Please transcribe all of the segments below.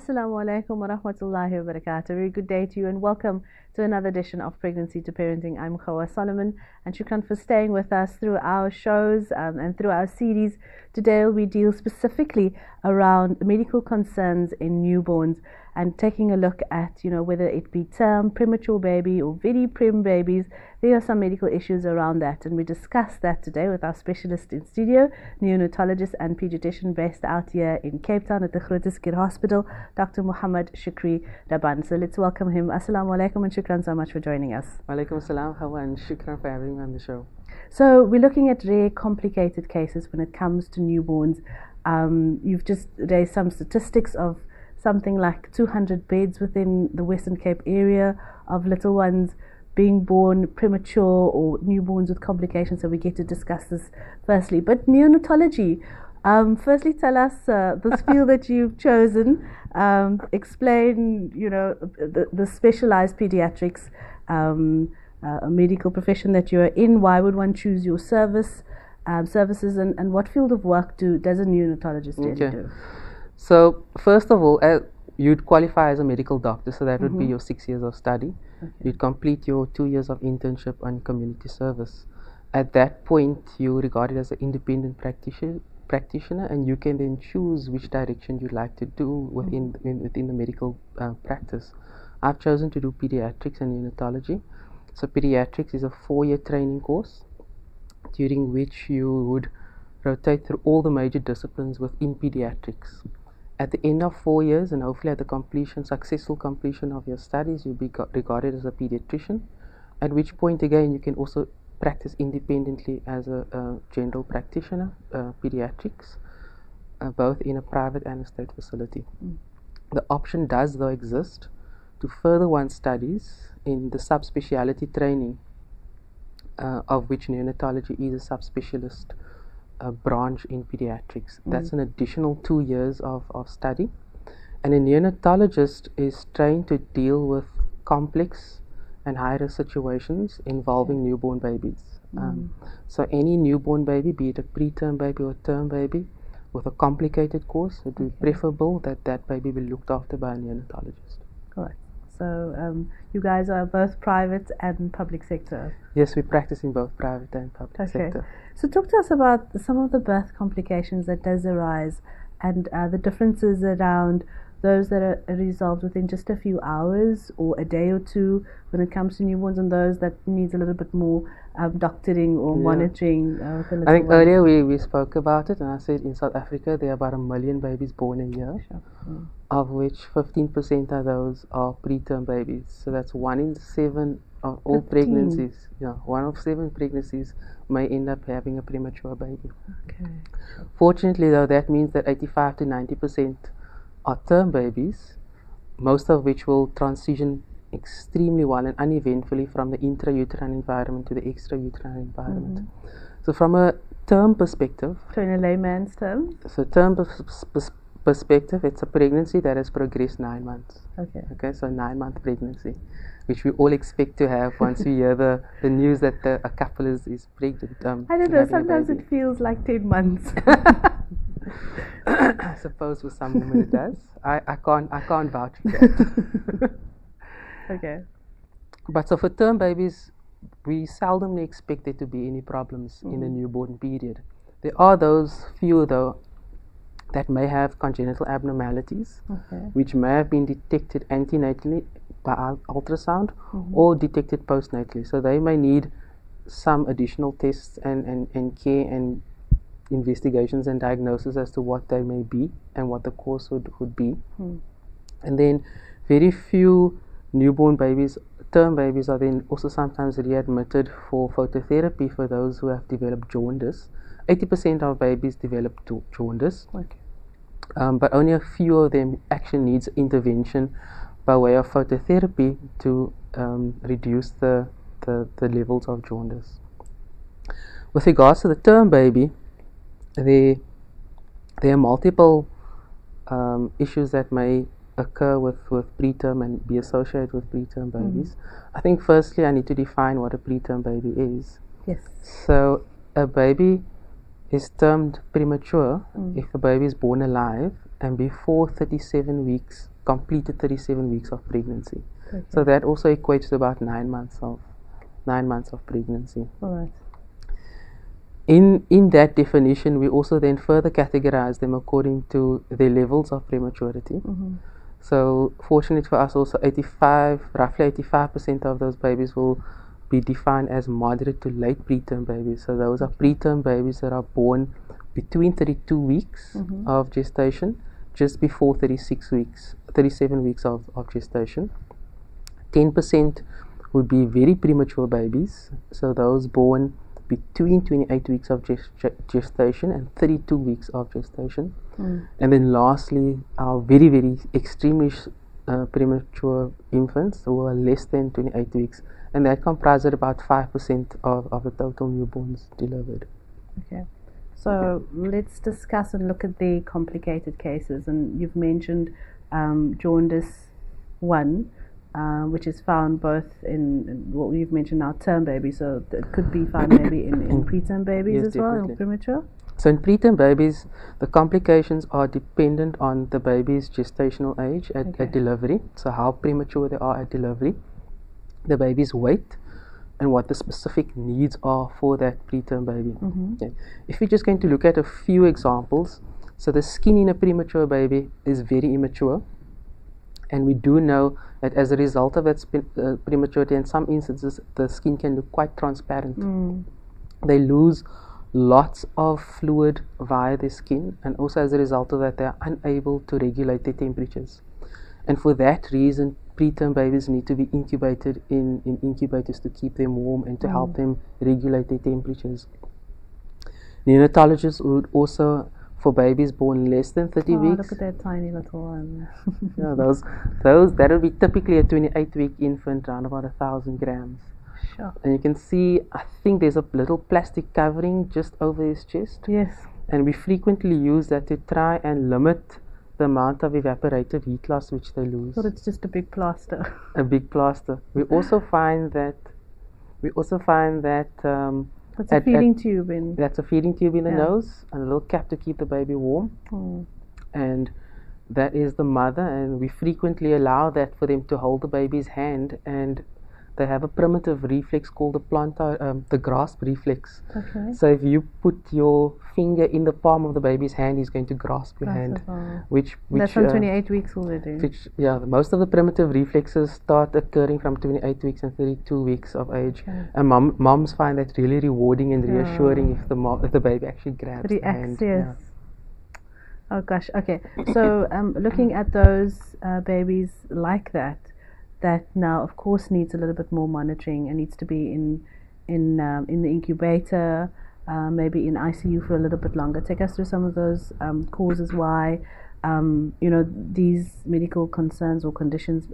Assalamu alaikum wa rahmatullahi wa barakatuh. Very good day to you and welcome to another edition of Pregnancy to Parenting. I'm Khawa Solomon and shukran for staying with us through our shows and through our series. Today we deal specifically around medical concerns in newborns and taking a look at, whether it be term, premature baby or very prim babies. There are some medical issues around that, and we discuss that today with our specialist in studio, neonatologist and pediatrician based out here in Cape Town at the Groote Schuur Hospital, Dr. Muhammad Shukri Raban. So let's welcome him. Assalamu alaikum and shukran so much for joining us. Walaikum assalam, Hawa, and shukran for having me on the show. So we're looking at rare complicated cases when it comes to newborns. You've just raised some statistics of something like 200 beds within the Western Cape area of little ones being born premature or newborns with complications. So we get to discuss this firstly. But neonatology, firstly tell us this field that you've chosen. Explain, the specialized pediatrics, a medical profession that you're in. Why would one choose your services, and what field of work does a neonatologist really do? So first of all, you'd qualify as a medical doctor, so that would be your 6 years of study. Okay. You'd complete your 2 years of internship on community service. At that point, you're regarded as an independent practitioner, and you can then choose which direction you'd like to do within the medical practice. I've chosen to do pediatrics and neonatology. So pediatrics is a 4-year training course during which you would rotate through all the major disciplines within pediatrics. At the end of 4 years, and hopefully at the successful completion of your studies, you'll be regarded as a pediatrician, at which point again you can also practice independently as a general practitioner, pediatrics, both in a private and a state facility. The option does though exist to further one's studies in the subspecialty training, of which neonatology is a subspecialist branch in pediatrics. That's an additional 2 years of study, and a neonatologist is trained to deal with complex and high-risk situations involving newborn babies. So any newborn baby, be it a preterm baby or a term baby, with a complicated course, it would be preferable that that baby be looked after by a neonatologist. Correct. So you guys are both private and public sector? Yes, we practice in both private and public sector. So talk to us about some of the birth complications that does arise and the differences around those that are resolved within just a few hours or a day or two when it comes to newborns, and those that needs a little bit more doctoring or monitoring. I think earlier we spoke about it, and I said in South Africa there are about 1 million babies born a year, of which 15% of those are preterm babies. So that's 1 in 7 of all pregnancies. 1 of 7 pregnancies may end up having a premature baby. Okay. Fortunately though, that means that 85 to 90% are term babies, most of which will transition extremely well and uneventfully from the intrauterine environment to the extrauterine environment. So from a term perspective, so in a layman's term, perspective, it's a pregnancy that has progressed 9 months. Okay, so a 9-month pregnancy, which we all expect to have once we hear the news that a couple is pregnant. I don't know, sometimes it feels like 10 months. I suppose for some women it does. I can't vouch for that. Okay. But so for term babies, we seldomly expect there to be any problems in the newborn period. There are those few though that may have congenital abnormalities, which may have been detected antenatally by ultrasound or detected postnatally. So they may need some additional tests and care and investigations and diagnosis as to what they may be and what the cause would be. And then very few newborn babies, term babies, are then also sometimes readmitted for phototherapy for those who have developed jaundice. 80% of babies develop jaundice, but only a few of them actually needs intervention by way of phototherapy to reduce the levels of jaundice. With regards to the term baby, there are multiple issues that may occur with preterm and be associated with preterm babies. I think firstly I need to define what a preterm baby is. Yes. So a baby is termed premature if the baby is born alive and before 37 weeks, completed 37 weeks of pregnancy. Okay. So that also equates to about 9 months of pregnancy. All right. In that definition, we also then further categorize them according to their levels of prematurity. Mm-hmm. So fortunate for us also, roughly 85% of those babies will be defined as moderate to late preterm babies. So those are preterm babies that are born between 32 weeks of gestation, just before 37 weeks of gestation. 10% would be very premature babies, so those born between 28 weeks of gestation and 32 weeks of gestation. And then lastly, our very, very extremely premature infants who are less than 28 weeks, and that comprises about 5% of the total newborns delivered. Okay, so let's discuss and look at the complicated cases. And you've mentioned jaundice 1, which is found both in what you've mentioned now, term babies, so it could be found maybe in preterm babies yes, as well, definitely. or premature. So in preterm babies, the complications are dependent on the baby's gestational age at delivery, so how premature they are at delivery, the baby's weight, and what the specific needs are for that preterm baby. Okay. If we're just going to look at a few examples, so the skin in a premature baby is very immature, and we do know that as a result of that prematurity, in some instances, the skin can look quite transparent. They lose lots of fluid via their skin, and also as a result of that, they are unable to regulate their temperatures. And for that reason, preterm babies need to be incubated in incubators to keep them warm and to help them regulate their temperatures. Neonatologists would also, for babies born less than 30 weeks. Look at that tiny little one. Yeah, that would be typically a 28-week infant, around about 1,000 grams. Sure. And you can see, I think there's a little plastic covering just over his chest. Yes. And we frequently use that to try and limit the amount of evaporative heat loss which they lose. So it's just a big plaster. A big plaster. We also find that. That's a feeding tube in. That's a feeding tube in the nose, and a little cap to keep the baby warm. And that is the mother, and we frequently allow that for them to hold the baby's hand, and they have a primitive reflex called the grasp reflex. Okay. So if you put your finger in the palm of the baby's hand, he's going to grasp your hand. Which that's from 28 weeks already. Most of the primitive reflexes start occurring from 28 weeks and 32 weeks of age. Okay. And moms find that really rewarding and reassuring if the baby actually grabs the hand. Yes. Yeah. Oh gosh. Okay. So looking at those babies like that now of course needs a little bit more monitoring and needs to be in the incubator, maybe in ICU for a little bit longer. Take us through some of those causes why these medical concerns or conditions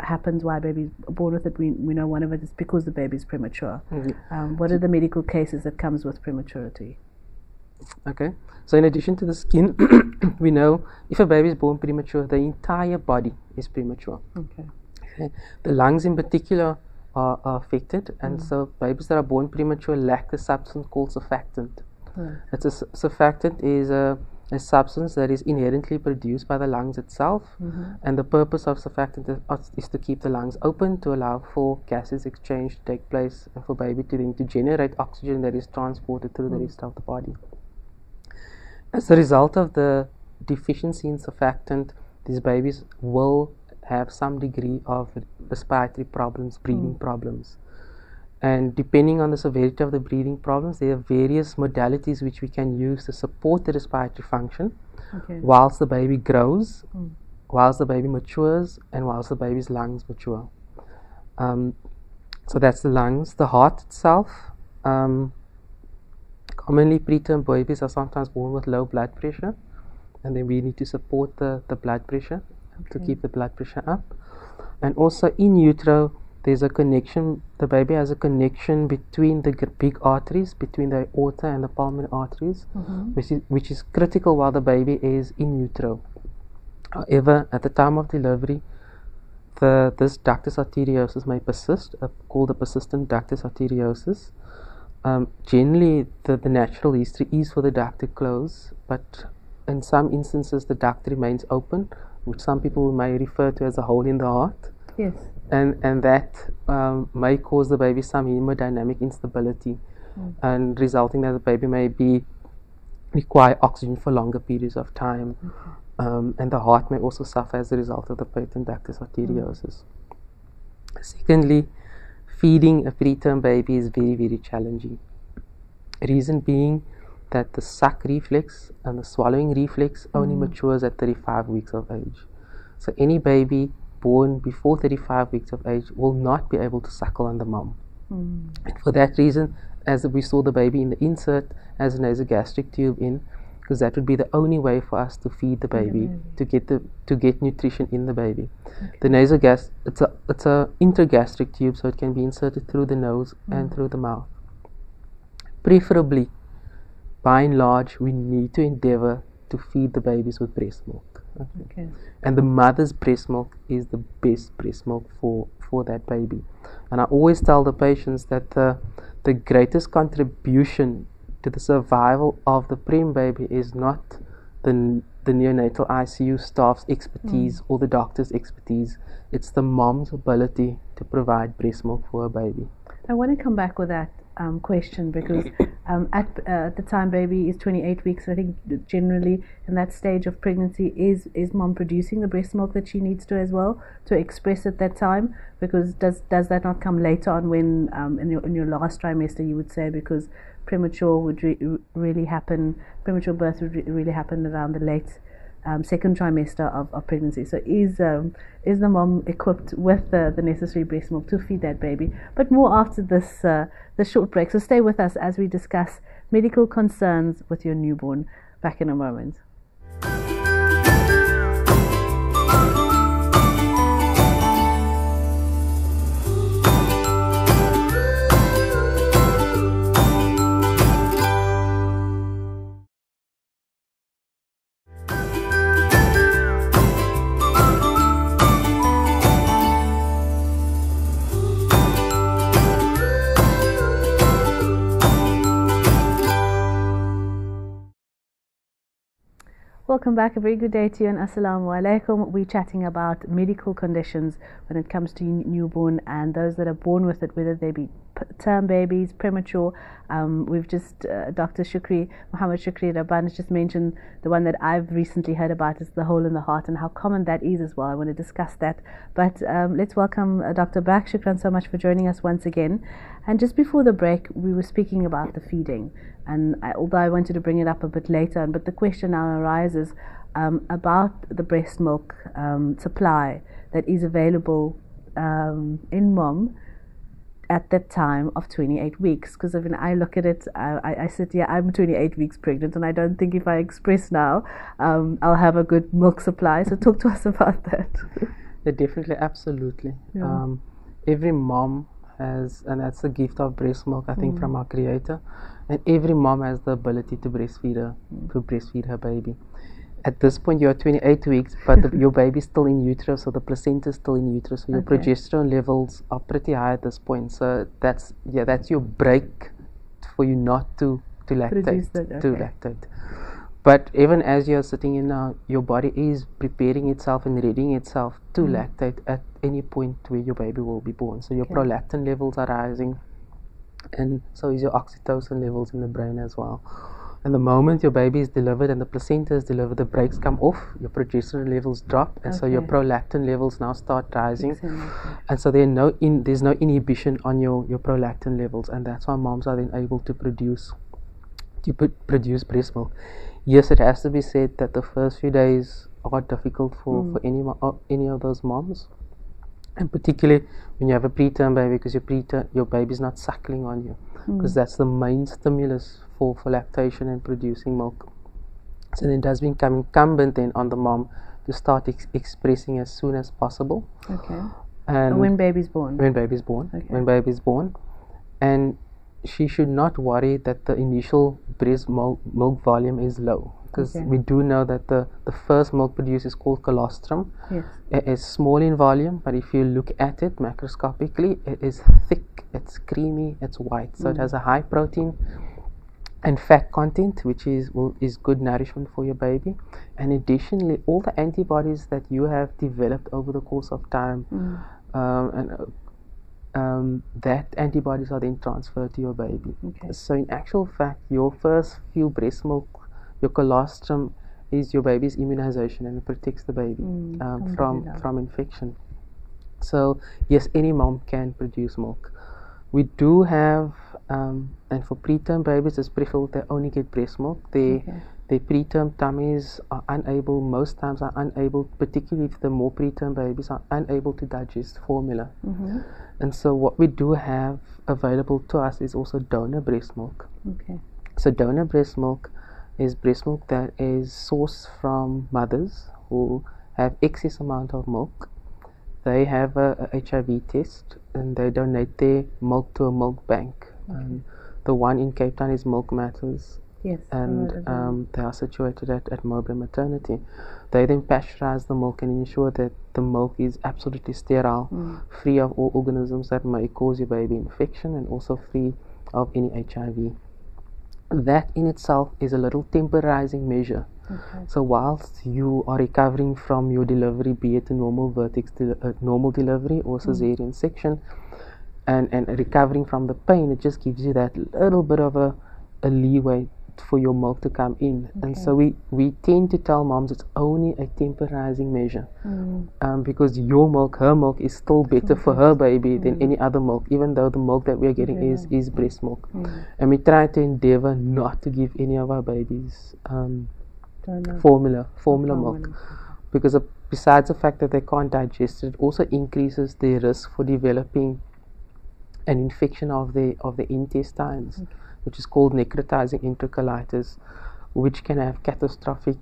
happens, why babies are born with it. We know one of it is because the baby is premature. What are the medical cases that comes with prematurity? Okay, so in addition to the skin, we know if a baby is born premature, the entire body is premature. Okay. The lungs in particular are affected, and so babies that are born premature lack the substance called surfactant. Surfactant is a substance that is inherently produced by the lungs itself, and the purpose of surfactant is to keep the lungs open to allow for gases exchange to take place and for baby to generate oxygen that is transported through the rest of the body. As a result of the deficiency in surfactant, these babies will have some degree of respiratory problems, breathing problems. And depending on the severity of the breathing problems, there are various modalities which we can use to support the respiratory function whilst the baby grows, whilst the baby matures, and whilst the baby's lungs mature. So that's the lungs. The heart itself. Commonly, preterm babies are sometimes born with low blood pressure, and then we need to support the blood pressure to keep the blood pressure up. And also in utero, there's a connection, the baby has a connection between the big arteries, between the aorta and the pulmonary arteries, which is critical while the baby is in utero. However, at the time of delivery, this ductus arteriosus may persist, called the persistent ductus arteriosus. Generally, the natural history is for the duct to close, but in some instances the duct remains open, which some people may refer to as a hole in the heart. Yes. And that may cause the baby some hemodynamic instability, and resulting that the baby may require oxygen for longer periods of time. And the heart may also suffer as a result of the patent ductus arteriosus. Secondly, feeding a preterm baby is very, very challenging. Reason being that the suck reflex and the swallowing reflex only matures at 35 weeks of age. So any baby born before 35 weeks of age will not be able to suckle on the mom. And for that reason, as we saw the baby in the insert as a nasogastric tube in, because that would be the only way for us to feed the baby, to get nutrition in the baby. The it's a intragastric tube, so it can be inserted through the nose and through the mouth. Preferably, by and large, we need to endeavor to feed the babies with breast milk. Okay. And the mother's breast milk is the best breast milk for that baby. And I always tell the patients that the greatest contribution to the survival of the prem baby is not the neonatal ICU staff's expertise or the doctor's expertise. It's the mom's ability to provide breast milk for her baby. I want to come back with that question, because at the time baby is 28 weeks, I think generally in that stage of pregnancy is mom producing the breast milk that she needs to as well to express at that time, because does that not come later on when in your last trimester, you would say, because premature birth would really happen around the late second trimester of pregnancy. So is the mom equipped with the necessary breast milk to feed that baby? But more after this short break. So stay with us as we discuss medical concerns with your newborn. Back in a moment. Welcome back. A very good day to you and assalamu alaikum. We're chatting about medical conditions when it comes to newborn and those that are born with it, whether they be term babies, premature. We've just Dr. Muhammad Shukri Rabban has just mentioned the one that I've recently heard about is the hole in the heart and how common that is as well. I want to discuss that, but let's welcome Dr. back. Shukran so much for joining us once again. And just before the break, we were speaking about the feeding, and although I wanted to bring it up a bit later, but the question now arises about the breast milk supply that is available in mom at that time of 28 weeks, because when I look at it, I said, yeah, I'm 28 weeks pregnant, and I don't think if I express now, I'll have a good milk supply. So talk to us about that. Yeah, definitely, absolutely. Yeah. Every mom has, and that's the gift of breast milk, I think, from our Creator, and every mom has the ability to breastfeed her baby. At this point, you're 28 weeks, but your baby's still in utero, so the placenta is still in utero, so your progesterone levels are pretty high at this point. So that's your break for you not to lactate. But even as you're sitting in now, your body is preparing itself and readying itself to lactate at any point where your baby will be born. So your prolactin levels are rising, and so is your oxytocin levels in the brain as well. And the moment your baby is delivered and the placenta is delivered, the brakes come off, your progesterone levels drop, and so your prolactin levels now start rising. And so there's no inhibition on your prolactin levels, and that's why moms are then able to produce breast milk. Yes, it has to be said that the first few days are difficult for any of those moms, and particularly when you have a preterm baby, because your baby's not suckling on you, because that's the main stimulus for lactation and producing milk. So then it does become incumbent then on the mom to start expressing as soon as possible. Okay. And when baby's born. When baby's born, and she should not worry that the initial breast milk volume is low, because we do know that the first milk produced is called colostrum. Yes. It is small in volume, but if you look at it macroscopically, it is thick, it's creamy, it's white, so it has a high protein and fat content, which is good nourishment for your baby. And additionally, all the antibodies that you have developed over the course of time, that antibodies are then transferred to your baby. Okay. So in actual fact, your first few breast milk, your colostrum, is your baby's immunization, and it protects the baby from infection. So yes, any mom can produce milk. We do have, and for preterm babies, it's preferable they only get breast milk. Their preterm tummies are unable, most times are unable, particularly if the more preterm babies are unable to digest formula. And so what we do have available to us is also donor breast milk. Okay. So donor breast milk is breast milk that is sourced from mothers who have excess amount of milk. They have a HIV test and they donate their milk to a milk bank. The one in Cape Town is Milk Matters. Yes. And they are situated at Mowbray Maternity. They then pasteurize the milk and ensure that the milk is absolutely sterile, free of all organisms that may cause your baby infection, and also free of any HIV. That in itself is a little temporizing measure. Okay. So whilst you are recovering from your delivery, be it a normal vertex normal delivery or cesarean section, and recovering from the pain, it just gives you that little bit of a leeway for your milk to come in. And so we tend to tell moms it's only a temporizing measure, because your milk, her milk, is still better for her baby than any other milk, even though the milk that we are getting is breast milk. And we try to endeavor not to give any of our babies formula milk, because besides the fact that they can't digest it, also increases their risk for developing an infection of the intestines, which is called necrotizing enterocolitis, which can have catastrophic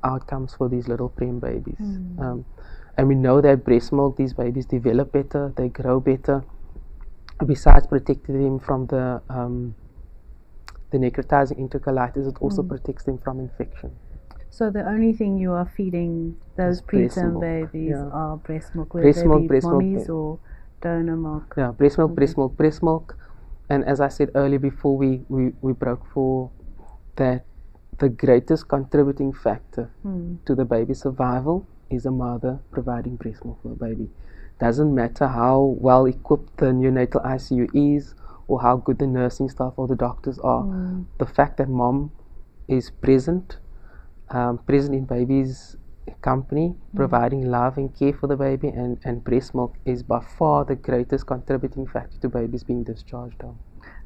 outcomes for these little prem babies. And we know that breast milk, these babies develop better, they grow better. Besides protecting them from the necrotizing enterocolitis, it also protects them from infection. So the only thing you are feeding those preterm babies are breast milk, whether breast they milk, be breast mommies milk, or donor milk. Yeah, breast milk, breast milk. And as I said earlier, before we broke for that, the greatest contributing factor to the baby's survival is a mother providing breast milk for a baby. Doesn't matter how well equipped the neonatal ICU is, or how good the nursing staff or the doctors are. The fact that mom is present in baby's company, providing love and care for the baby, and breast milk is by far the greatest contributing factor to babies being discharged on.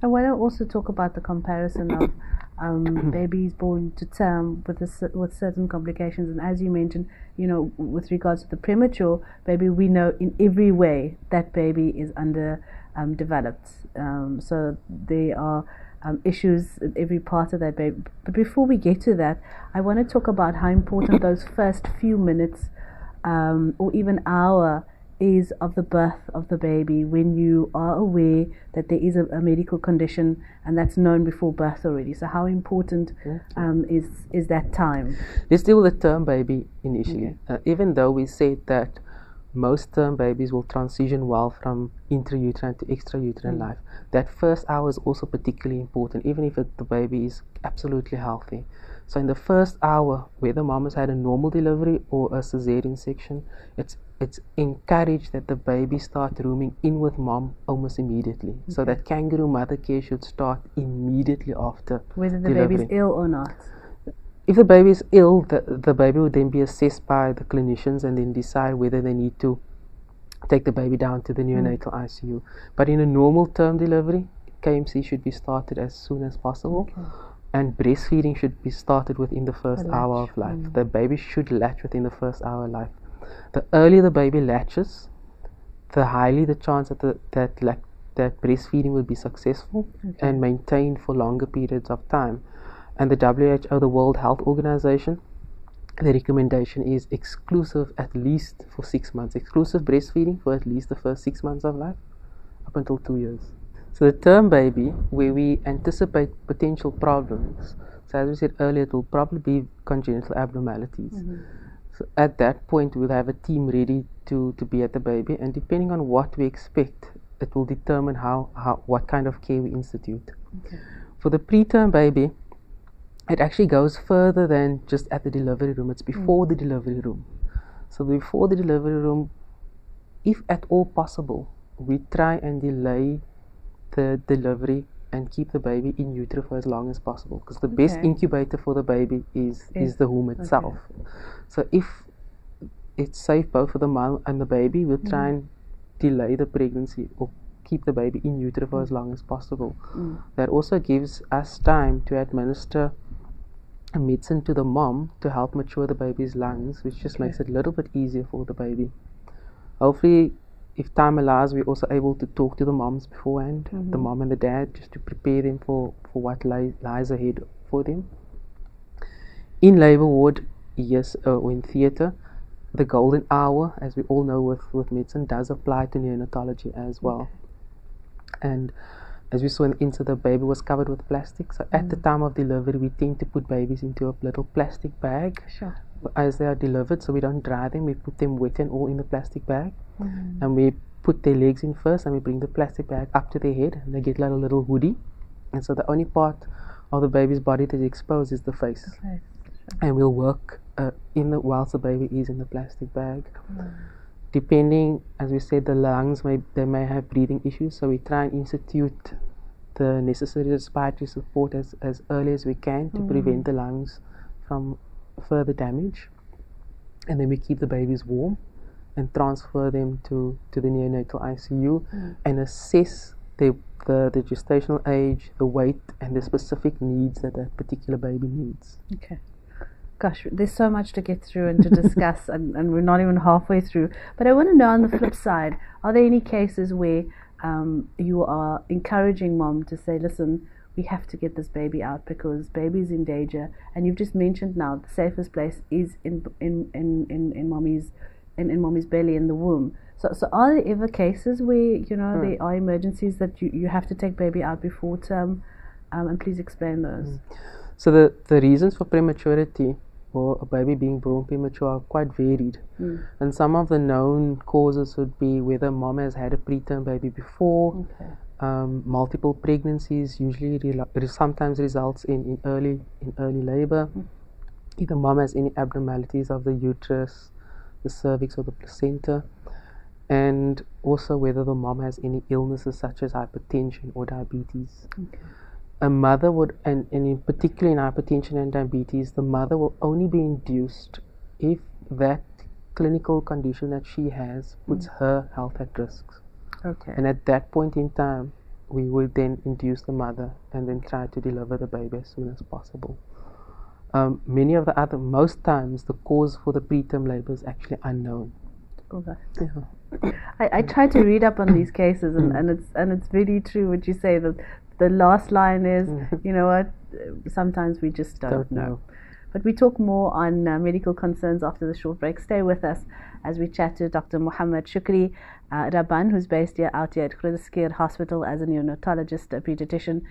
I want to also talk about the comparison of babies born to term with certain complications, and as you mentioned, with regards to the premature baby, we know in every way that baby is underdeveloped. So there are issues in every part of that baby. But before we get to that, I want to talk about how important those first few minutes or even hour is of the birth of the baby, when you are aware that there is a medical condition and that's known before birth already. So how important is that time? Let's deal with the term baby initially. Even though we said that most term babies will transition well from intrauterine to extrauterine life, that first hour is also particularly important, even if the baby is absolutely healthy. So in the first hour, whether mom has had a normal delivery or a cesarean section, it's encouraged that the baby start rooming in with mom almost immediately. So that kangaroo mother care should start immediately after whether the delivery. baby is ill or not. If the baby is ill, the baby would then be assessed by the clinicians and then decide whether they need to take the baby down to the neonatal ICU. But in a normal term delivery, KMC should be started as soon as possible. And breastfeeding should be started within the first hour of life. The baby should latch within the first hour of life. The earlier the baby latches, the higher the chance that breastfeeding will be successful and maintained for longer periods of time. And the WHO, the World Health Organization, the recommendation is exclusive at least for 6 months. Exclusive breastfeeding for at least the first 6 months of life, up until 2 years. So the term baby, where we anticipate potential problems, so as we said earlier, it will probably be congenital abnormalities. So at that point, we'll have a team ready to be at the baby, and depending on what we expect, it will determine what kind of care we institute. For the preterm baby, it actually goes further than just at the delivery room. It's before the delivery room. So before the delivery room, if at all possible, we try and delay the delivery and keep the baby in utero for as long as possible, because the best incubator for the baby is the womb itself. So if it's safe both for the mom and the baby, we'll try and delay the pregnancy or keep the baby in utero for as long as possible. That also gives us time to administer a medicine to the mom to help mature the baby's lungs, which just makes it a little bit easier for the baby. Hopefully, if time allows, we're also able to talk to the moms beforehand, the mom and the dad, just to prepare them for what lies ahead for them. In labor ward, yes, or in theatre, the golden hour, as we all know with medicine, does apply to neonatology as well. And as we saw in the insert, the baby was covered with plastic. So at the time of delivery, we tend to put babies into a little plastic bag as they are delivered, so we don't dry them. We put them wet and all in the plastic bag, and we put their legs in first, and we bring the plastic bag up to their head, and they get like a little hoodie. And so the only part of the baby's body that is exposed is the face. And we'll work whilst the baby is in the plastic bag. Depending, as we said, the lungs may have breathing issues, so we try and institute the necessary respiratory support as early as we can to prevent the lungs from further damage. And then we keep the babies warm and transfer them to the neonatal ICU and assess the gestational age, the weight, and the specific needs that particular baby needs. Okay. Gosh, there's so much to get through and to discuss, and we're not even halfway through. But I want to know, on the flip side, are there any cases where you are encouraging mom to say, listen, we have to get this baby out because baby's in danger? And you've just mentioned now the safest place is in mommy's belly, in the womb. So are there ever cases where there are emergencies that you have to take baby out before term? And please explain those. So the reasons for prematurity or a baby being born premature are quite varied. And some of the known causes would be whether mom has had a preterm baby before, multiple pregnancies usually sometimes results in early labor, either mom has any abnormalities of the uterus, the cervix, or the placenta, and also whether the mom has any illnesses such as hypertension or diabetes. A mother would, and in particular in hypertension and diabetes, the mother will only be induced if that clinical condition that she has puts her health at risk. And at that point in time, we will then induce the mother and then try to deliver the baby as soon as possible. Most times, the cause for the preterm labor is actually unknown. I try to read up on these cases, and it's really true what you say, that the last line is, you know what, sometimes we just don't know. But we talk more on medical concerns after the short break. Stay with us as we chat to Dr. Mohammed Shukri Rabban, who's based out here at Groote Schuur Hospital as a neonatologist, a pediatrician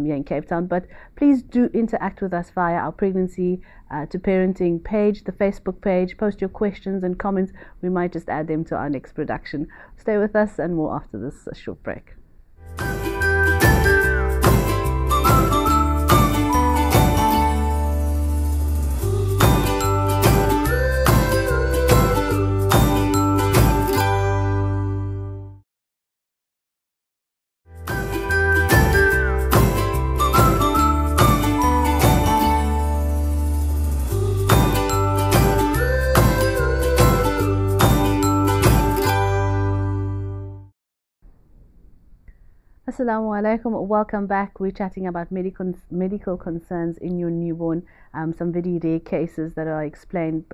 here in Cape Town. But please do interact with us via our Pregnancy to Parenting page, the Facebook page. Post your questions and comments. We might just add them to our next production. Stay with us, and more after this short break. Assalamu alaikum. Welcome back. We're chatting about medical concerns in your newborn. Some very rare cases that are explained.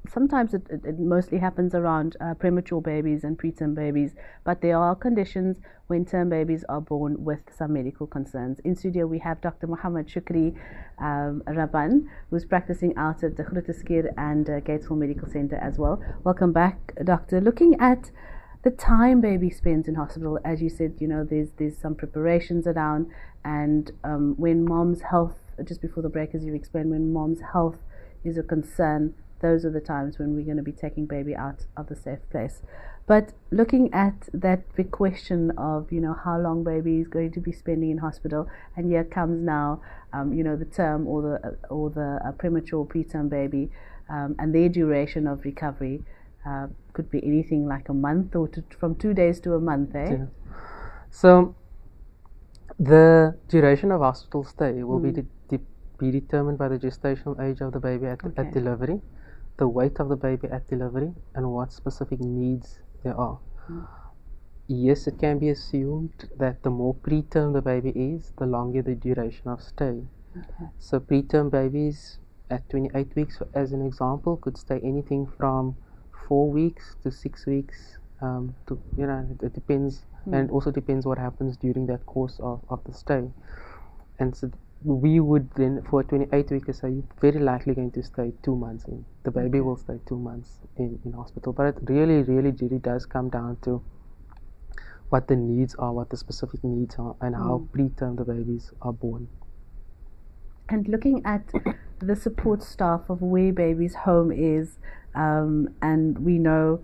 Sometimes it mostly happens around premature babies and preterm babies, but there are conditions when term babies are born with some medical concerns. In studio we have Dr. Mohammed Shukri Rabban, who's practicing out at the Groote Schuur and Gatesville Medical Center as well. Welcome back, Doctor. Looking at the time baby spends in hospital, as you said, there's some preparations around, and when mom's health, just before the break, as you explained, when mom's health is a concern, those are the times when we're going to be taking baby out of the safe place. But looking at that big question of, how long baby is going to be spending in hospital, and here comes now, the term or the premature preterm baby, and their duration of recovery could be anything like a month or from 2 days to a month, eh? Yeah. So the duration of hospital stay will be determined by the gestational age of the baby at delivery, the weight of the baby at delivery, and what specific needs there are. Yes, it can be assumed that the more preterm the baby is, the longer the duration of stay. So preterm babies at 28 weeks, as an example, could stay anything from 4 weeks to 6 weeks. It depends, and it also depends what happens during that course of the stay. And so we would then, for a 28 week, say you're very likely going to stay 2 months in. The baby will stay 2 months in hospital. But it really does come down to what the needs are, what the specific needs are, and how preterm the babies are born. And looking at the support staff of where baby's home is, and we know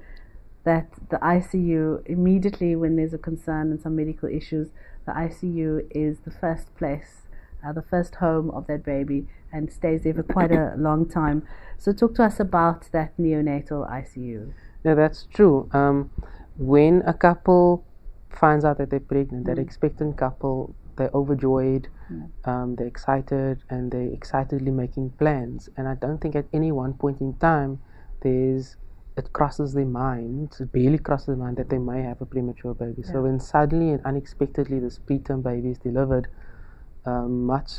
that the ICU, immediately when there's a concern and some medical issues, the ICU is the first place, the first home of that baby, and stays there for quite a long time. So talk to us about that neonatal ICU. Yeah, that's true. When a couple finds out that they're pregnant, that expectant couple, they're overjoyed, they're excited, and they're excitedly making plans. And I don't think at any one point in time it crosses their mind, it barely crosses their mind that they may have a premature baby. So when suddenly and unexpectedly this preterm baby is delivered, much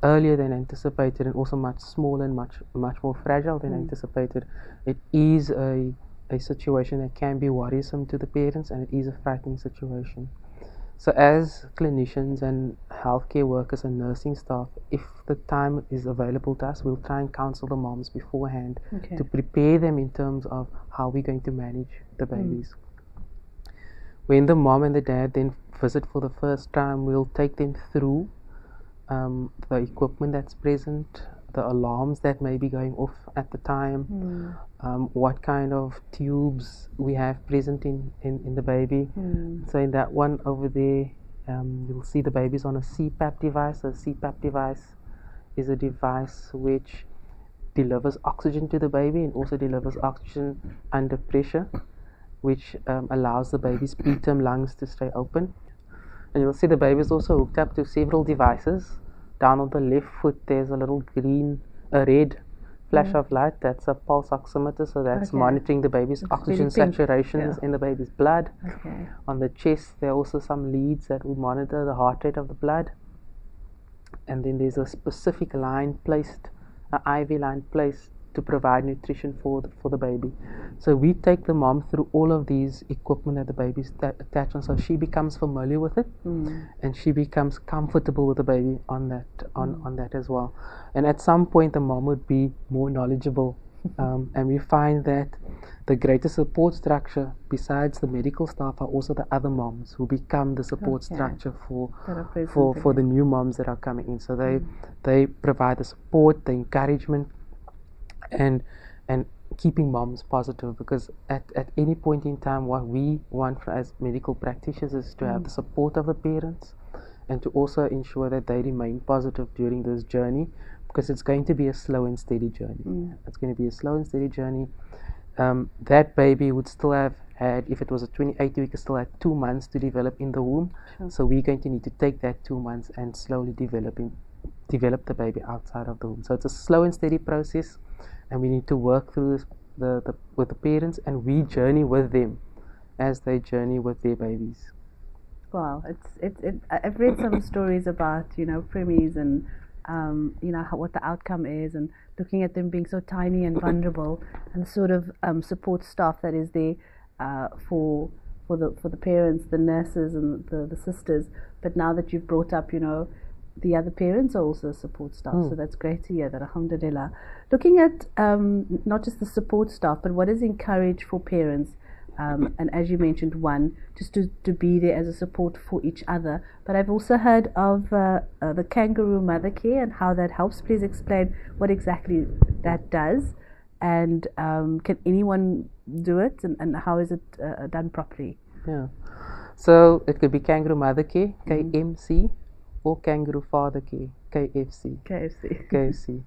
earlier than anticipated, and also much smaller and much more fragile than anticipated, it is a situation that can be worrisome to the parents, and it is a frightening situation. So as clinicians and healthcare workers and nursing staff, if the time is available to us, we'll try and counsel the moms beforehand to prepare them in terms of how we're going to manage the babies. When the mom and the dad then visit for the first time, we'll take them through the equipment that's present, the alarms that may be going off at the time, what kind of tubes we have present in the baby. So in that one over there, you'll see the baby's on a CPAP device. A CPAP device is a device which delivers oxygen to the baby and also delivers oxygen under pressure, which allows the baby's preterm lungs to stay open. And you'll see the baby is also hooked up to several devices. Down on the left foot there's a little red flash of light. That's a pulse oximeter, so that's monitoring the baby's oxygen saturations in the baby's blood. On the chest there are also some leads that will monitor the heart rate of the blood. And then there's a specific line placed, an IV line placed to provide nutrition for the baby. So we take the mom through all of these equipment that the baby's attached on, so she becomes familiar with it, and she becomes comfortable with the baby on that as well. And at some point the mom would be more knowledgeable, and we find that the greater support structure besides the medical staff are also the other moms who become the support structure for the new moms that are coming in. So they provide the support, the encouragement, and keeping moms positive, because at any point in time what we want as medical practitioners is to have the support of the parents and to also ensure that they remain positive during this journey, because it's going to be a slow and steady journey. It's going to be a slow and steady journey. That baby would still have had, if it was a 28 week, still had 2 months to develop in the womb. So we're going to need to take that 2 months and slowly develop the baby outside of the womb. So it's a slow and steady process, and we need to work through this with the parents, and we journey with them as they journey with their babies. Wow, I've read some stories about preemies and what the outcome is, and looking at them being so tiny and vulnerable, and the sort of support staff that is there for the parents, the nurses, and the sisters. But now that you've brought up, the other parents are also support staff, so that's great to hear that, alhamdulillah. Looking at not just the support staff, but what is encouraged for parents, and as you mentioned, one, just to be there as a support for each other. But I've also heard of the kangaroo mother care and how that helps. Please explain what exactly that does, and can anyone do it, and how is it done properly? Yeah. So it could be kangaroo mother care, KMC, or kangaroo father care, KFC. KFC.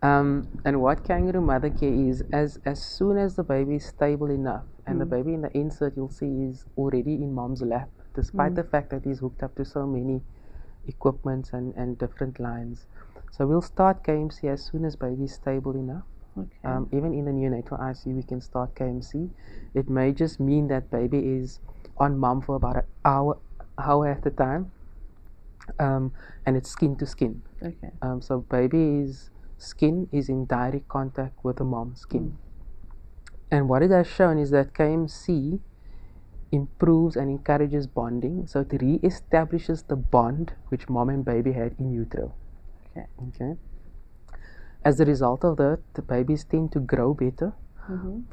And what kangaroo mother care is, as soon as the baby is stable enough, and the baby in the insert you'll see is already in mom's lap, despite the fact that he's hooked up to so many equipments and different lines. So we'll start KMC as soon as baby is stable enough. Okay. Even in the neonatal ICU we can start KMC. It may just mean that baby is on mom for about an hour at a time, and it's skin to skin. Okay. So baby's skin is in direct contact with the mom's skin. And what it has shown is that KMC improves and encourages bonding, so it re-establishes the bond which mom and baby had in utero. Okay. As a result of that, the babies tend to grow better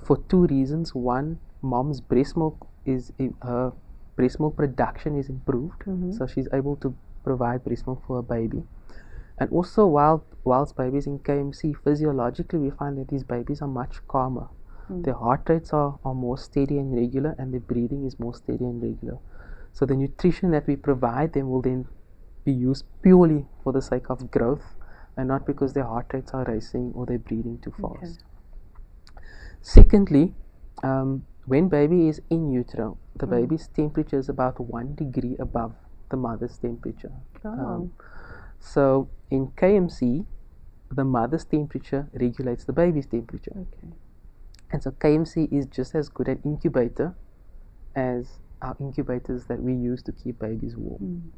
for two reasons. One, mom's breast milk production is improved, so she's able to provide breast milk for her baby. And also, whilst babies in KMC, physiologically we find that these babies are much calmer. Their heart rates are more steady and regular, and their breathing is more steady and regular. So the nutrition that we provide them will then be used purely for the sake of growth, and not because their heart rates are racing or they're breathing too fast. Secondly, when baby is in utero, the baby's temperature is about 1 degree above the mother's temperature. So in KMC, the mother's temperature regulates the baby's temperature. And so KMC is just as good an incubator as our incubators that we use to keep babies warm.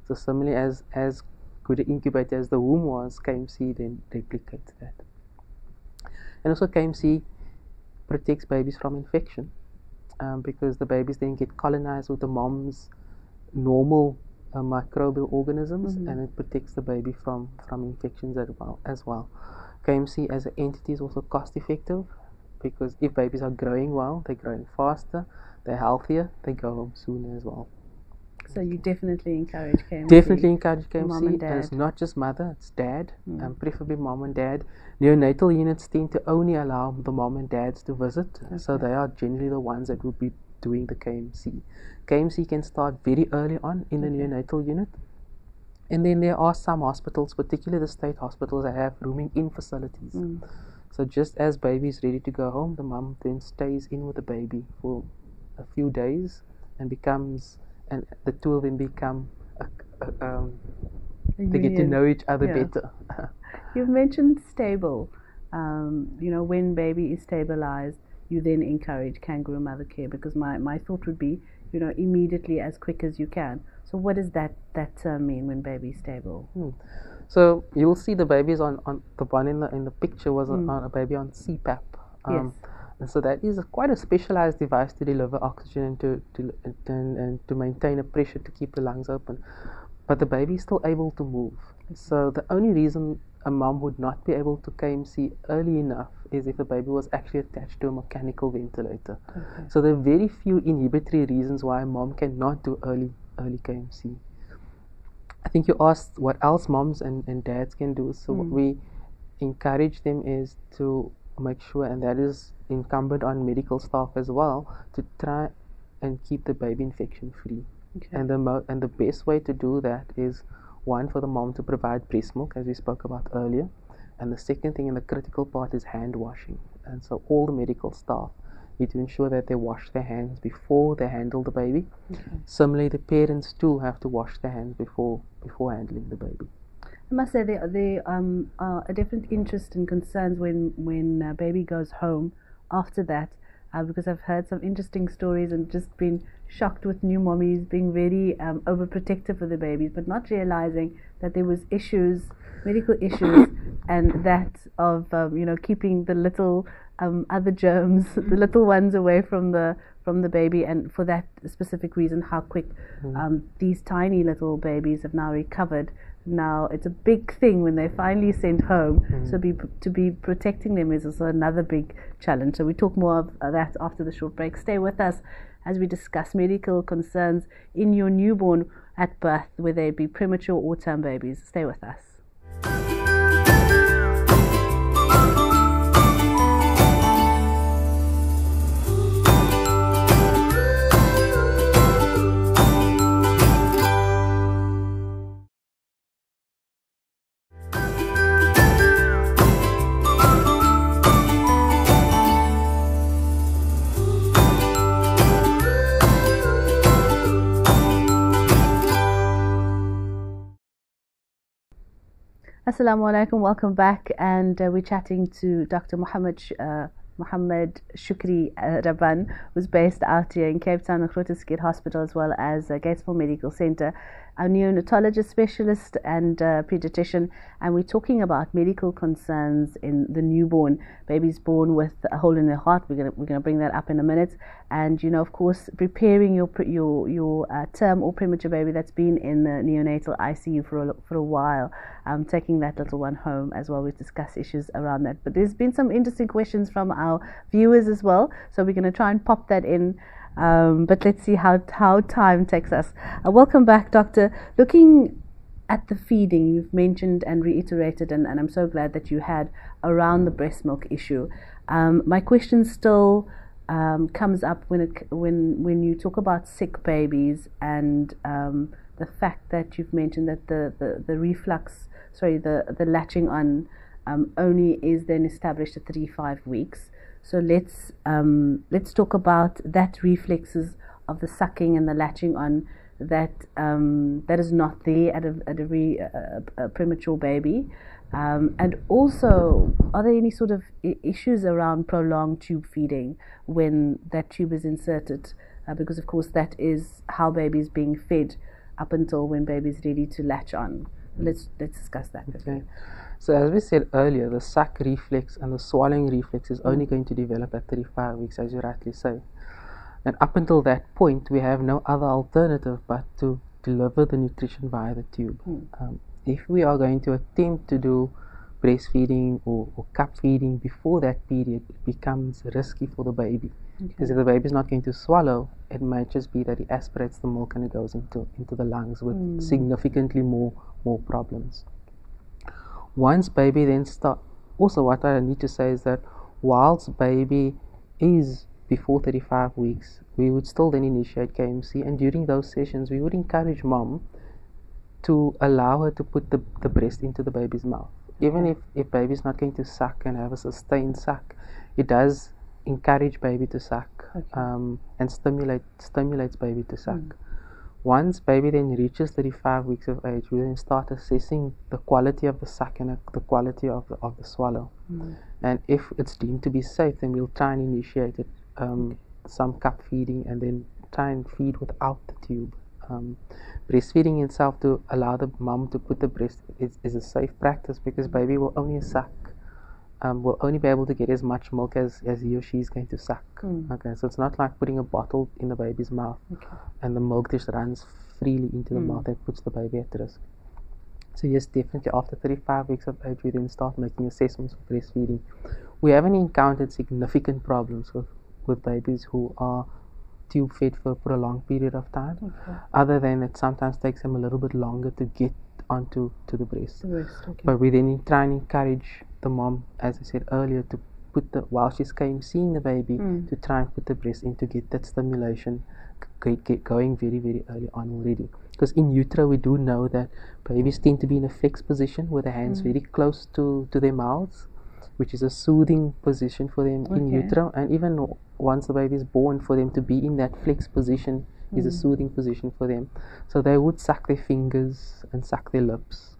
So similarly, as good an incubator as the womb was, KMC then replicates that. And also KMC protects babies from infection, because the babies then get colonized with the mom's normal microbial organisms, and it protects the baby from infections as well. KMC as an entity is also cost effective, because if babies are growing well, they're growing faster, they're healthier, they go home sooner as well. So you definitely encourage KMC? Definitely encourage KMC. Mom and dad. And it's not just mother, it's dad, and preferably mom and dad. Neonatal units tend to only allow the mom and dads to visit, so they are generally the ones that will be doing the KMC. KMC can start very early on in the neonatal unit, and then there are some hospitals, particularly the state hospitals, that have rooming in facilities. So just as baby is ready to go home, the mom then stays in with the baby for a few days and the two of them become they get to know each other better. You've mentioned stable. When baby is stabilized, you then encourage kangaroo mother care, because my thought would be, immediately, as quick as you can. So what does that term mean, when baby is stable? So you'll see the babies on the one in the picture was on a baby on CPAP. And so that is quite a specialized device to deliver oxygen and to maintain a pressure to keep the lungs open. But the baby is still able to move. So the only reason a mom would not be able to KMC early enough is if the baby was actually attached to a mechanical ventilator. So there are very few inhibitory reasons why a mom cannot do early KMC. I think you asked what else moms and dads can do. So what we encourage them is to make sure, and that is incumbent on medical staff as well, to try and keep the baby infection free. And the best way to do that is, one, for the mom to provide breast milk, as we spoke about earlier, and the second thing, and the critical part, is hand washing. And so all the medical staff need to ensure that they wash their hands before they handle the baby. Similarly, the parents too have to wash their hands before handling the baby. I must say there are a different interest and concerns when baby goes home after that, because I've heard some interesting stories and just been shocked with new mommies being very overprotective of the babies, but not realizing that there was medical issues, and that of keeping the little other germs, the little ones, away from the baby, and for that specific reason, how quick these tiny little babies have now recovered. Now it's a big thing when they're finally sent home. So to be protecting them is also another big challenge. So we talk more of that after the short break. Stay with us as we discuss medical concerns in your newborn at birth, whether they be premature or term babies. Stay with us. Assalamu alaikum, welcome back, and we're chatting to Dr. Mohammed Shukri Rabban, who's based out here in Cape Town, Grooteskiet Hospital, as well as Gatesville Medical Centre, a neonatologist specialist and pediatrician, and we're talking about medical concerns in the newborn, babies born with a hole in their heart. We're gonna bring that up in a minute, and of course, preparing your term or premature baby that's been in the neonatal ICU for a while, taking that little one home as well. We've discussed issues around that, but there's been some interesting questions from our viewers as well, so we're going to try and pop that in. But let's see how time takes us. Welcome back, Doctor. Looking at the feeding, you've mentioned and reiterated, and I'm so glad that you had around the breast milk issue. My question still comes up when you talk about sick babies and the fact that you've mentioned that the latching on only is then established at 3-5 weeks. So let's talk about that reflexes of the sucking and the latching on that is not there at a premature baby, and also, are there any sort of issues around prolonged tube feeding when that tube is inserted? Because of course that is how baby is being fed up until when baby is ready to latch on. Let's discuss that. Okay. So as we said earlier, the suck reflex and the swallowing reflex is only going to develop at 35 weeks, as you rightly say. And up until that point, we have no other alternative but to deliver the nutrition via the tube. If we are going to attempt to do breastfeeding or cup feeding before that period, it becomes risky for the baby. Because if the baby is not going to swallow, it might just be that he aspirates the milk and it goes into the lungs with significantly more problems. Once baby then start, also what I need to say is that whilst baby is before 35 weeks, we would still then initiate KMC, and during those sessions we would encourage mom to allow her to put the breast into the baby's mouth. Even if baby is not going to suck and have a sustained suck, it does encourage baby to suck, and stimulates baby to suck. Once baby then reaches 35 weeks of age, we then start assessing the quality of the suck and the quality of the swallow. And if it's deemed to be safe, then we'll try and initiate it, some cup feeding, and then try and feed without the tube. Breastfeeding itself, to allow the mom to put the breast, is a safe practice, because baby will only suck, will only be able to get as much milk as he or she is going to suck. Okay, so it's not like putting a bottle in the baby's mouth and the milk just runs freely into the mouth and puts the baby at risk. So yes, definitely after 35 weeks of age, we then start making assessments for breastfeeding. We haven't encountered significant problems with babies who are tube fed for a prolonged period of time, other than it sometimes takes them a little bit longer to get onto the breast. But we then try and encourage the mom, as I said earlier, to put while she's seeing the baby, to try and put the breast in to get that stimulation get going very, very early on already. Because in utero, we do know that babies tend to be in a flex position with their hands very close to their mouths, which is a soothing position for them in utero. And even once the baby is born, for them to be in that flex position is a soothing position for them. So they would suck their fingers and suck their lips.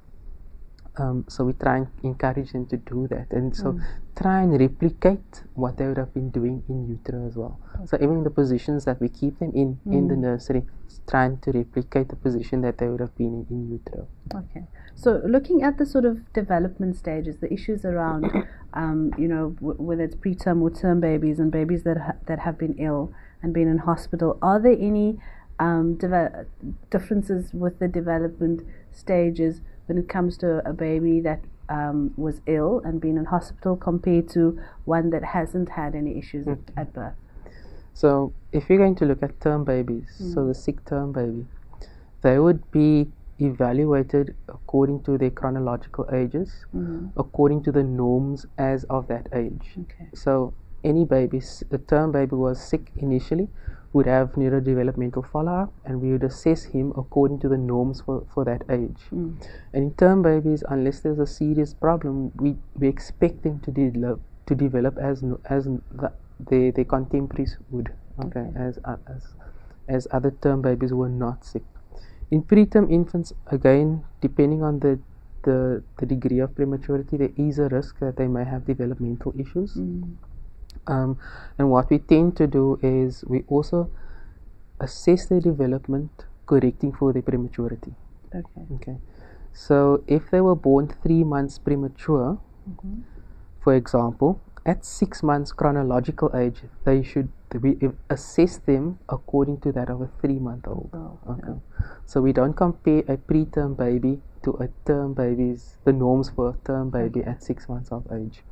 So we try and encourage them to do that, and so try and replicate what they would have been doing in utero as well. So even the positions that we keep them in the nursery, trying to replicate the position that they would have been in utero. Okay. So looking at the sort of development stages, the issues around, whether it's preterm or term babies and babies that have been ill and been in hospital, are there any differences with the development stages when it comes to a baby that was ill and been in hospital compared to one that hasn't had any issues at birth? So if you're going to look at term babies, so the sick term baby, they would be evaluated according to their chronological ages, according to the norms as of that age. So any baby, the term baby was sick initially, would have neurodevelopmental follow-up, and we would assess him according to the norms for that age. And in term babies, unless there's a serious problem, we expect them to develop as their contemporaries would, as other term babies who were not sick. In preterm infants, again, depending on the the degree of prematurity, there is a risk that they may have developmental issues. And what we tend to do is we also assess their development, correcting for their prematurity. Okay. So if they were born 3 months premature, for example, at 6 months chronological age, we assess them according to that of a 3-month-old. So we don't compare a preterm baby to a term baby's, the norms for a term baby at 6 months of age.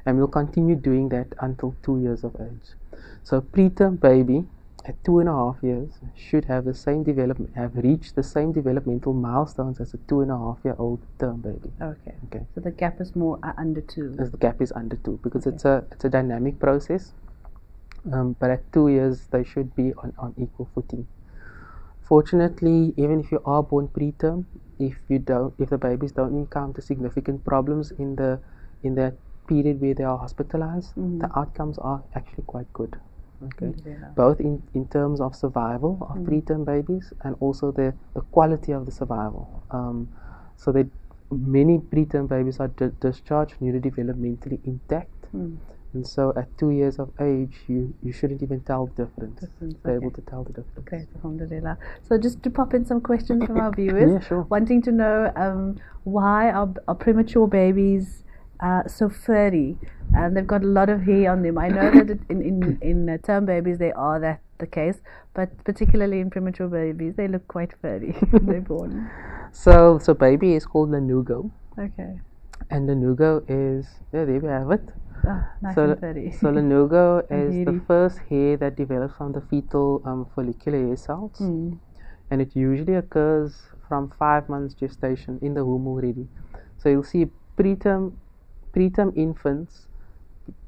And we'll continue doing that until 2 years of age. So a preterm baby at 2.5 years should have the same development, have reached the same developmental milestones as a 2.5-year-old term baby. Okay. So the gap is more under 2. As the gap is under 2 because it's a dynamic process. But at 2 years they should be on equal footing. Fortunately, even if you are born preterm, if the babies don't encounter significant problems in that period where they are hospitalized, the outcomes are actually quite good. Both in terms of survival of preterm babies and also the quality of the survival. So that many preterm babies are discharged neurodevelopmentally intact. And so at 2 years of age, you shouldn't even tell the difference. Be able to tell the difference. Okay, alhamdulillah. So just to pop in some questions from our viewers. Yeah, sure. Wanting to know why are premature babies so furry, and they've got a lot of hair on them. I know that in term babies they are the case, but particularly in premature babies they look quite furry when they're born. So baby is called lanugo. Okay. And lanugo is, there we have it. Nice and furry. So lanugo is the first hair that develops from the fetal follicular hair cells, and it usually occurs from 5 months gestation in the womb already. So you'll see preterm infants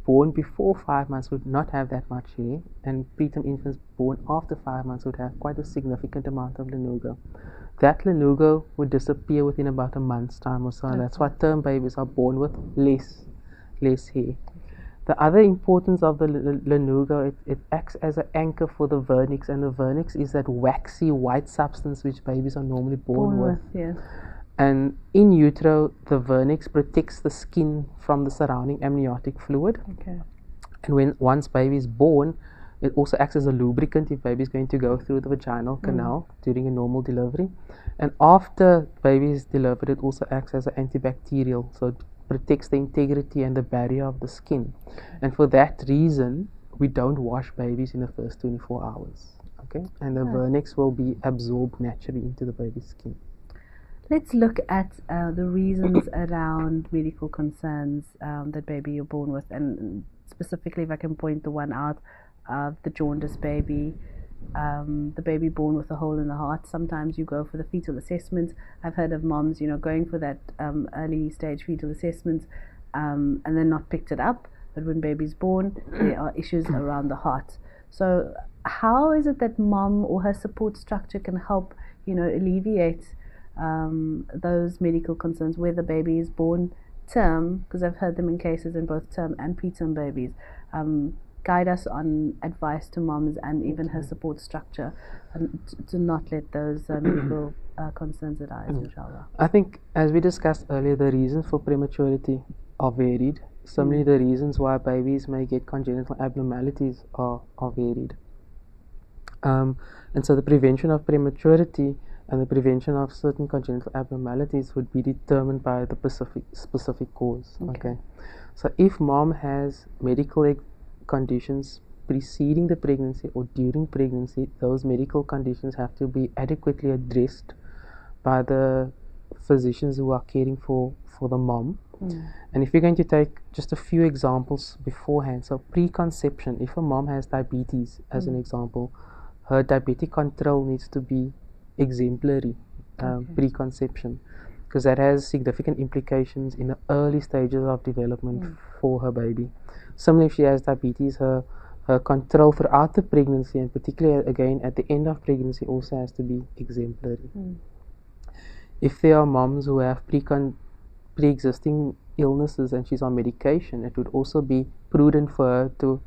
born before 5 months would not have that much hair, and preterm infants born after 5 months would have quite a significant amount of lanugo. That lanugo would disappear within about a month's time or so, and that's why term babies are born with less hair. The other importance of the lanugo, it acts as an anchor for the vernix, and the vernix is that waxy white substance which babies are normally born with. Yes. And in utero, the vernix protects the skin from the surrounding amniotic fluid. And once baby is born, it also acts as a lubricant if baby is going to go through the vaginal canal during a normal delivery. And after baby is delivered, it also acts as an antibacterial, so it protects the integrity and the barrier of the skin. And for that reason, we don't wash babies in the first 24 hours. And the vernix will be absorbed naturally into the baby's skin. Let's look at the reasons around medical concerns that baby you're born with, and specifically if I can point the one out, the jaundice baby, the baby born with a hole in the heart. Sometimes you go for the fetal assessment. I've heard of moms, going for that early stage fetal assessment and then not picked it up, but when baby's born there are issues around the heart. So how is it that mom or her support structure can help alleviate those medical concerns where the baby is born term, because I've heard them in cases in both term and preterm babies. Guide us on advice to moms and even her support structure, and to not let those medical concerns arise, inshallah. I think, as we discussed earlier, the reasons for prematurity are varied. Similarly, the reasons why babies may get congenital abnormalities are varied. And so the prevention of prematurity and the prevention of certain congenital abnormalities would be determined by the specific cause. So if mom has medical conditions preceding the pregnancy or during pregnancy, those medical conditions have to be adequately addressed by the physicians who are caring for the mom. And if you're going to take just a few examples beforehand, so preconception, if a mom has diabetes as an example, her diabetic control needs to be exemplary preconception, because that has significant implications in the early stages of development for her baby. Similarly, if she has diabetes, her control throughout the pregnancy, and particularly again at the end of pregnancy, also has to be exemplary. If there are moms who have pre-existing illnesses and she's on medication, it would also be prudent for her to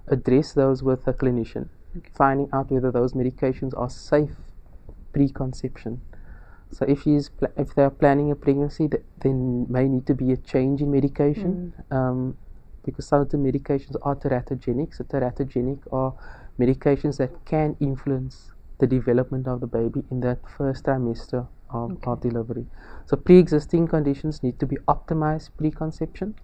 address those with a clinician, finding out whether those medications are safe pre-conception. So if they are planning a pregnancy, there may need to be a change in medication, because some of the medications are teratogenic. So teratogenic are medications that can influence the development of the baby in that first trimester of delivery. So pre-existing conditions need to be optimized pre-conception,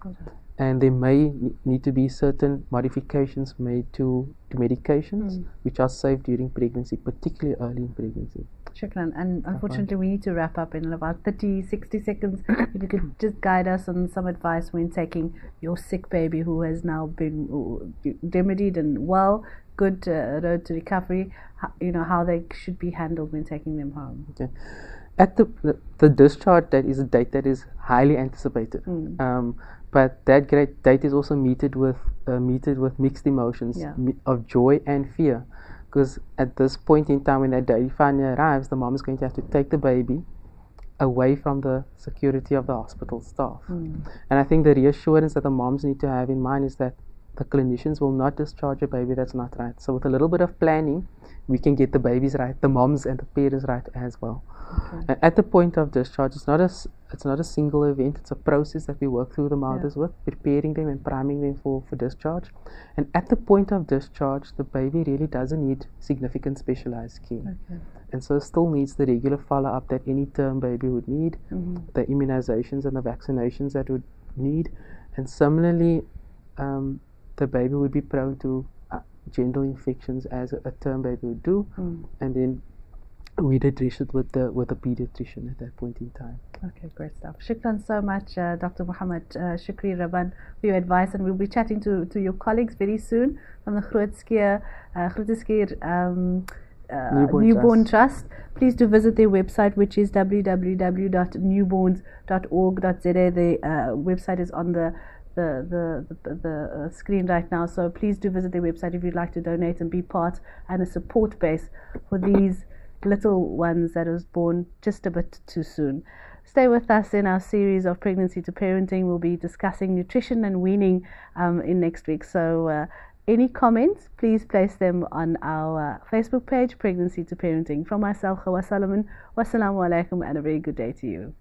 and there may need to be certain modifications made to medications which are safe during pregnancy, particularly early in pregnancy. Shukran. And unfortunately, we need to wrap up in about 30-60 seconds. If you could just guide us on some advice when taking your sick baby who has now been remedied and well, good road to recovery, how they should be handled when taking them home. Okay. At the discharge date is a date that is highly anticipated, but that date is also meted with mixed emotions of joy and fear, because at this point in time, when that day finally arrives, the mom is going to have to take the baby away from the security of the hospital staff. And I think the reassurance that the moms need to have in mind is that the clinicians will not discharge a baby that's not right. So with a little bit of planning, we can get the babies right, the moms and the parents right as well. And at the point of discharge, it's not a single event. It's a process that we work through the mothers with, preparing them and priming them for discharge. And at the point of discharge, the baby really doesn't need significant specialized care, and so still needs the regular follow-up that any term baby would need, the immunizations and the vaccinations that would need. And similarly, the baby would be prone to genital infections as a term baby would do, and then we'd address it with the pediatrician at that point in time. Okay, great stuff. Shukran so much, Dr. Muhammad Shukri Rabban, for your advice, and we'll be chatting to your colleagues very soon from the Grootskeur Newborn Trust. Please do visit their website, which is www.newborns.org.za. The website is on the screen right now, so please do visit their website if you'd like to donate and be part and a support base for these little ones that was born just a bit too soon. Stay with us in our series of Pregnancy to Parenting. We'll be discussing nutrition and weaning in next week, so any comments, please place them on our Facebook page, Pregnancy to Parenting. From myself, Hawa Solomon, wassalamu alaikum, and a very good day to you.